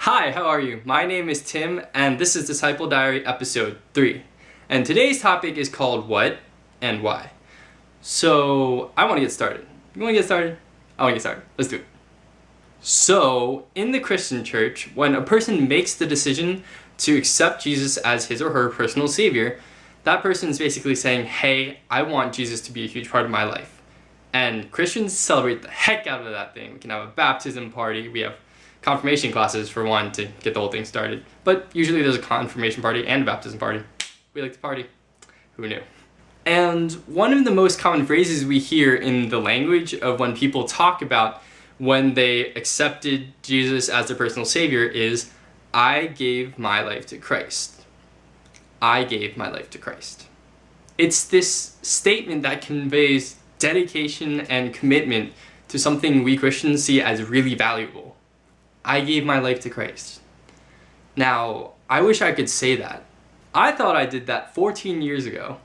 Hi, how are you? My name is Tim, and this is Disciple Diary episode 3. And today's topic is called What and Why. So, I want to get started. You want to get started? I want to get started. Let's do it. So, in the Christian church, when a person makes the decision to accept Jesus as his or her personal savior, that person is basically saying, hey, I want Jesus to be a huge part of my life. And Christians celebrate the heck out of that thing. We can have a baptism party, we have confirmation classes for one to get the whole thing started. But usually there's a confirmation party and a baptism party. We like to party. Who knew? And one of the most common phrases we hear in the language of when people talk about when they accepted Jesus as their personal savior is, I gave my life to Christ. I gave my life to Christ. It's this statement that conveys dedication and commitment to something we Christians see as really valuable. I gave my life to Christ. Now, I wish I could say that. I thought I did that 14 years ago.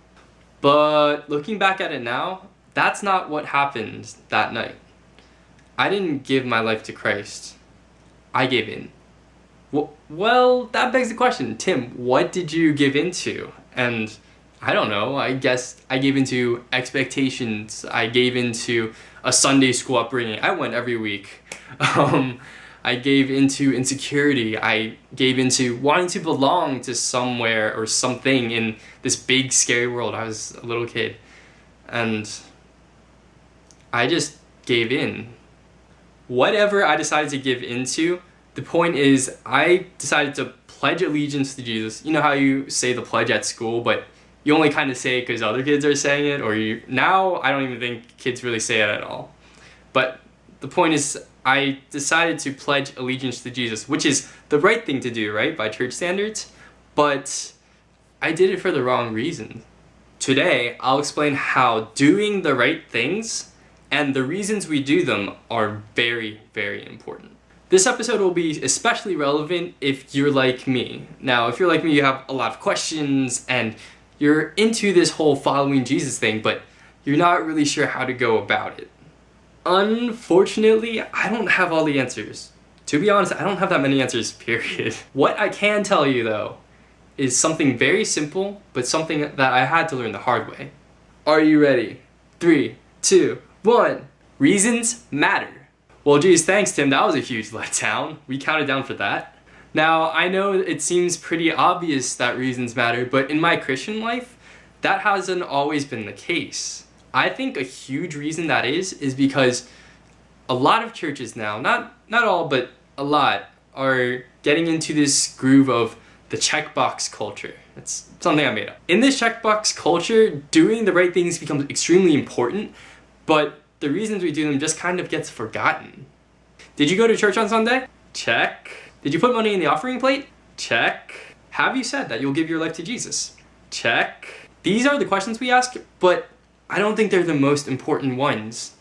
But looking back at it now, that's not what happened that night. I didn't give my life to Christ. I gave in. Well, that begs the question, Tim, what did you give into? And I don't know, I guess I gave into expectations. I gave into a Sunday school upbringing. I went every week. I gave into insecurity. I gave into wanting to belong to somewhere or something in this big, scary world. I was a little kid. And I just gave in. Whatever I decided to give into, the point is I decided to pledge allegiance to Jesus. You know how you say the pledge at school, but you only kind of say it because other kids are saying it, now I don't even think kids really say it at all. But the point is, I decided to pledge allegiance to Jesus, which is the right thing to do, right, by church standards, but I did it for the wrong reason. Today, I'll explain how doing the right things and the reasons we do them are very, very important. This episode will be especially relevant if you're like me. Now, if you're like me, you have a lot of questions and you're into this whole following Jesus thing, but you're not really sure how to go about it. Unfortunately, I don't have all the answers. To be honest, I don't have that many answers, period. What I can tell you, though, is something very simple, but something that I had to learn the hard way. Are you ready? 3, 2, 1. Reasons matter. Well, geez, thanks, Tim. That was a huge letdown. We counted down for that. Now, I know it seems pretty obvious that reasons matter, but in my Christian life, that hasn't always been the case. I think a huge reason that is because a lot of churches now, not all, but a lot, are getting into this groove of the checkbox culture. It's something I made up. In this checkbox culture, doing the right things becomes extremely important, but the reasons we do them just kind of gets forgotten. Did you go to church on Sunday? Check. Did you put money in the offering plate? Check. Have you said that you'll give your life to Jesus? Check. These are the questions we ask, but I don't think they're the most important ones.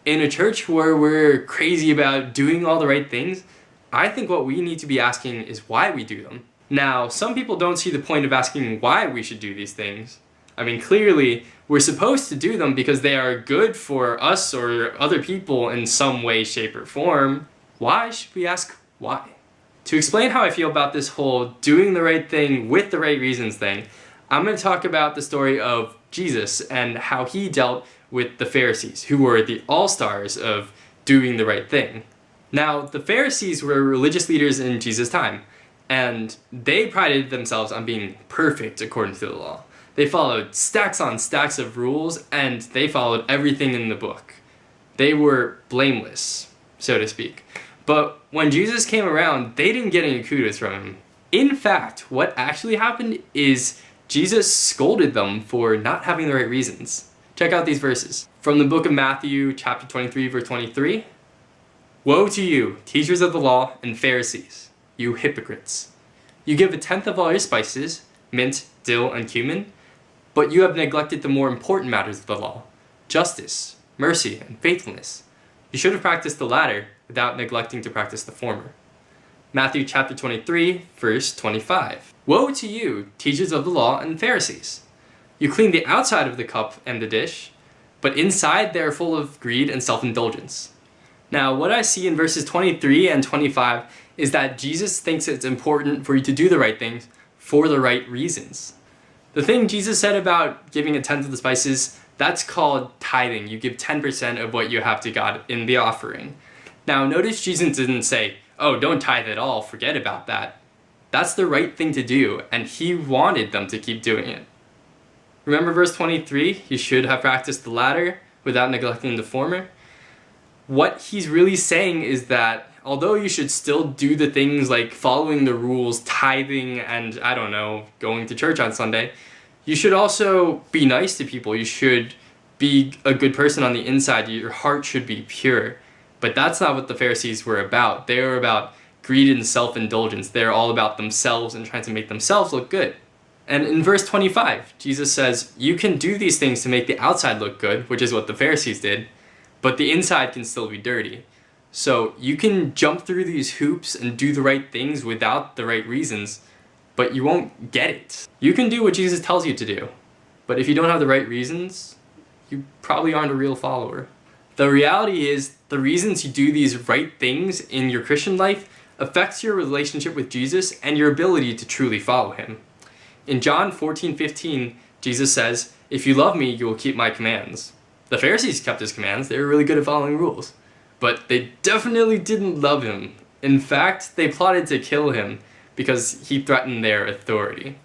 In a church where we're crazy about doing all the right things, I think what we need to be asking is why we do them. Now, some people don't see the point of asking why we should do these things. I mean, clearly, we're supposed to do them because they are good for us or other people in some way, shape, or form. Why should we ask why? To explain how I feel about this whole doing the right thing with the right reasons thing, I'm going to talk about the story of Jesus and how he dealt with the Pharisees, who were the all-stars of doing the right thing. Now, the Pharisees were religious leaders in Jesus' time, and they prided themselves on being perfect according to the law. They followed stacks on stacks of rules, and they followed everything in the book. They were blameless, so to speak. But when Jesus came around, they didn't get any kudos from him. In fact, what actually happened is Jesus scolded them for not having the right reasons. Check out these verses. From the book of Matthew, chapter 23, verse 23. Woe to you, teachers of the law and Pharisees, you hypocrites! You give 1/10 of all your spices, mint, dill, and cumin, but you have neglected the more important matters of the law, justice, mercy, and faithfulness. You should have practiced the latter without neglecting to practice the former. Matthew chapter 23, verse 25. Woe to you, teachers of the law and Pharisees! You clean the outside of the cup and the dish, but inside they are full of greed and self-indulgence. Now, what I see in verses 23 and 25 is that Jesus thinks it's important for you to do the right things for the right reasons. The thing Jesus said about giving a tenth of the spices, that's called tithing. You give 10% of what you have to God in the offering. Now notice Jesus didn't say, oh, don't tithe at all, forget about that. That's the right thing to do, and he wanted them to keep doing it. Remember verse 23, you should have practiced the latter without neglecting the former. What he's really saying is that although you should still do the things like following the rules, tithing, and I don't know, going to church on Sunday, you should also be nice to people. You should be a good person on the inside. Your heart should be pure. But that's not what the Pharisees were about. They were about greed and self-indulgence. They're all about themselves and trying to make themselves look good. And in verse 25, Jesus says, you can do these things to make the outside look good, which is what the Pharisees did, but the inside can still be dirty. So you can jump through these hoops and do the right things without the right reasons, but you won't get it. You can do what Jesus tells you to do, but if you don't have the right reasons, you probably aren't a real follower. The reality is, the reasons you do these right things in your Christian life affects your relationship with Jesus and your ability to truly follow him. In John 14:15, Jesus says, if you love me, you will keep my commands. The Pharisees kept his commands. They were really good at following rules. But they definitely didn't love him. In fact, they plotted to kill him because he threatened their authority.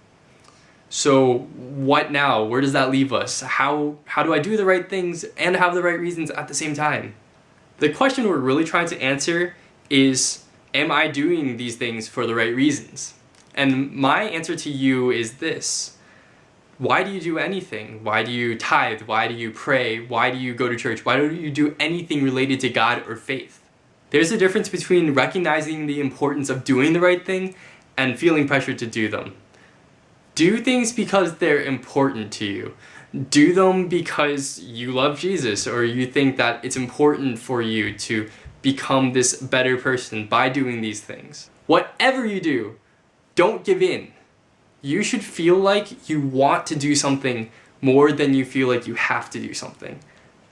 So what now? Where does that leave us? How do I do the right things and have the right reasons at the same time? The question we're really trying to answer is, am I doing these things for the right reasons? And my answer to you is this. Why do you do anything? Why do you tithe? Why do you pray? Why do you go to church? Why do you do anything related to God or faith? There's a difference between recognizing the importance of doing the right thing and feeling pressured to do them. Do things because they're important to you. Do them because you love Jesus or you think that it's important for you to become this better person by doing these things. Whatever you do, don't give in. You should feel like you want to do something more than you feel like you have to do something.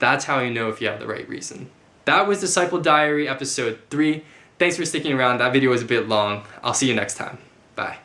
That's how you know if you have the right reason. That was Disciple Diary episode 3. Thanks for sticking around. That video was a bit long. I'll see you next time. Bye.